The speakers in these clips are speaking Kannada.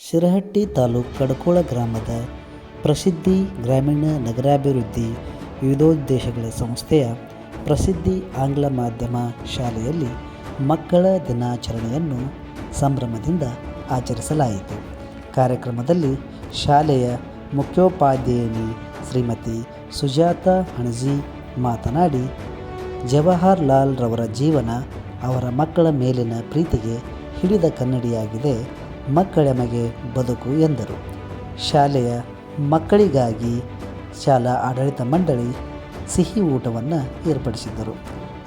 ಶಿರಹಟ್ಟಿ ತಾಲೂಕು ಕಡಕೋಳ ಗ್ರಾಮದ ಪ್ರಸಿದ್ಧಿ ಗ್ರಾಮೀಣ ನಗರಾಭಿವೃದ್ಧಿ ವಿವಿಧೋದ್ದೇಶಗಳ ಸಂಸ್ಥೆಯ ಪ್ರಸಿದ್ಧಿ ಆಂಗ್ಲ ಮಾಧ್ಯಮ ಶಾಲೆಯಲ್ಲಿ ಮಕ್ಕಳ ದಿನಾಚರಣೆಯನ್ನು ಸಂಭ್ರಮದಿಂದ ಆಚರಿಸಲಾಯಿತು. ಕಾರ್ಯಕ್ರಮದಲ್ಲಿ ಶಾಲೆಯ ಮುಖ್ಯೋಪಾಧ್ಯಾಯಿನಿ ಶ್ರೀಮತಿ ಸುಜಾತ ಹಣಜಿ ಮಾತನಾಡಿ, ಜವಾಹರಲಾಲ್ ರವರ ಜೀವನ ಅವರ ಮಕ್ಕಳ ಮೇಲಿನ ಪ್ರೀತಿಗೆ ಹಿಡಿದ ಕನ್ನಡಿಯಾಗಿದೆ. ಮಕ್ಕಳೆಮಗೆ ಬದುಕು ಎಂದರು. ಶಾಲೆಯ ಮಕ್ಕಳಿಗಾಗಿ ಶಾಲಾ ಆಡಳಿತ ಮಂಡಳಿ ಸಿಹಿ ಊಟವನ್ನು ಏರ್ಪಡಿಸಿದ್ದರು.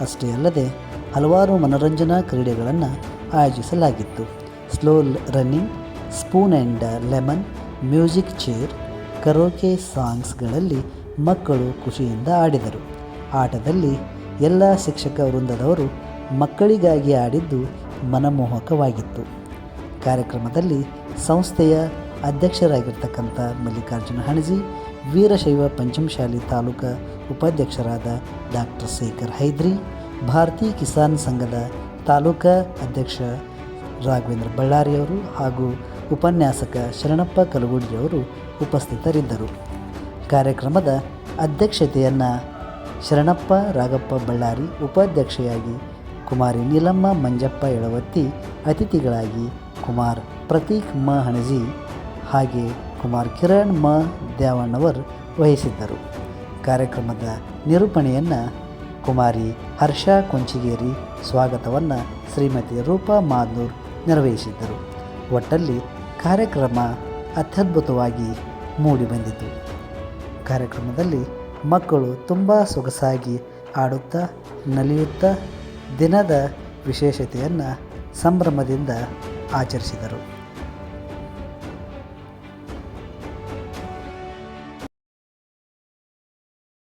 ಅಷ್ಟೇ ಅಲ್ಲದೆ ಹಲವಾರು ಮನೋರಂಜನಾ ಕ್ರೀಡೆಗಳನ್ನು ಆಯೋಜಿಸಲಾಗಿತ್ತು. Slow running, spoon and lemon, music chair, karaoke ಸಾಂಗ್ಸ್ಗಳಲ್ಲಿ ಮಕ್ಕಳು ಖುಷಿಯಿಂದ ಆಡಿದರು. ಆಟದಲ್ಲಿ ಎಲ್ಲ ಶಿಕ್ಷಕ ವೃಂದದವರು ಮಕ್ಕಳಿಗಾಗಿ ಆಡಿದ್ದು ಮನಮೋಹಕವಾಗಿತ್ತು. ಕಾರ್ಯಕ್ರಮದಲ್ಲಿ ಸಂಸ್ಥೆಯ ಅಧ್ಯಕ್ಷರಾಗಿರ್ತಕ್ಕಂಥ ಮಲ್ಲಿಕಾರ್ಜುನ ಹಣಜಿ, ವೀರಶೈವ ಪಂಚಮಶಾಲಿ ತಾಲೂಕಾ ಉಪಾಧ್ಯಕ್ಷರಾದ ಡಾಕ್ಟರ್ ಶೇಖರ್ ಹೈದ್ರಿ, ಭಾರತೀಯ ಕಿಸಾನ್ ಸಂಘದ ತಾಲೂಕಾ ಅಧ್ಯಕ್ಷ ರಾಘವೇಂದ್ರ ಬಳ್ಳಾರಿಯವರು ಹಾಗೂ ಉಪನ್ಯಾಸಕ ಶರಣಪ್ಪ ಕಲಗುಡಿಯವರು ಉಪಸ್ಥಿತರಿದ್ದರು. ಕಾರ್ಯಕ್ರಮದ ಅಧ್ಯಕ್ಷತೆಯನ್ನು ಶರಣಪ್ಪ ರಾಘಪ್ಪ ಬಳ್ಳಾರಿ, ಉಪಾಧ್ಯಕ್ಷೆಯಾಗಿ ಕುಮಾರಿ ನೀಲಮ್ಮ ಮಂಜಪ್ಪ ಯಳವತ್ತಿ, ಅತಿಥಿಗಳಾಗಿ ಕುಮಾರ್ ಪ್ರತೀಕ್ ಮ ಹಣಜಿ ಹಾಗೆ ಕುಮಾರ್ ಕಿರಣ್ ಮ ದ್ಯಾವಣ್ಣವರ್ ವಹಿಸಿದ್ದರು. ಕಾರ್ಯಕ್ರಮದ ನಿರೂಪಣೆಯನ್ನು ಕುಮಾರಿ ಹರ್ಷ ಕೊಂಚಿಗೇರಿ, ಸ್ವಾಗತವನ್ನು ಶ್ರೀಮತಿ ರೂಪಾ ಮಾದ್ನೂರ್ ನಿರ್ವಹಿಸಿದ್ದರು. ಒಟ್ಟಲ್ಲಿ ಕಾರ್ಯಕ್ರಮ ಅತ್ಯದ್ಭುತವಾಗಿ ಮೂಡಿಬಂದಿತು. ಕಾರ್ಯಕ್ರಮದಲ್ಲಿ ಮಕ್ಕಳು ತುಂಬ ಸೊಗಸಾಗಿ ಆಡುತ್ತಾ ನಲಿಯುತ್ತಾ ದಿನದ ವಿಶೇಷತೆಯನ್ನು ಸಂಭ್ರಮದಿಂದ ಆಚರಿಸಿದರು.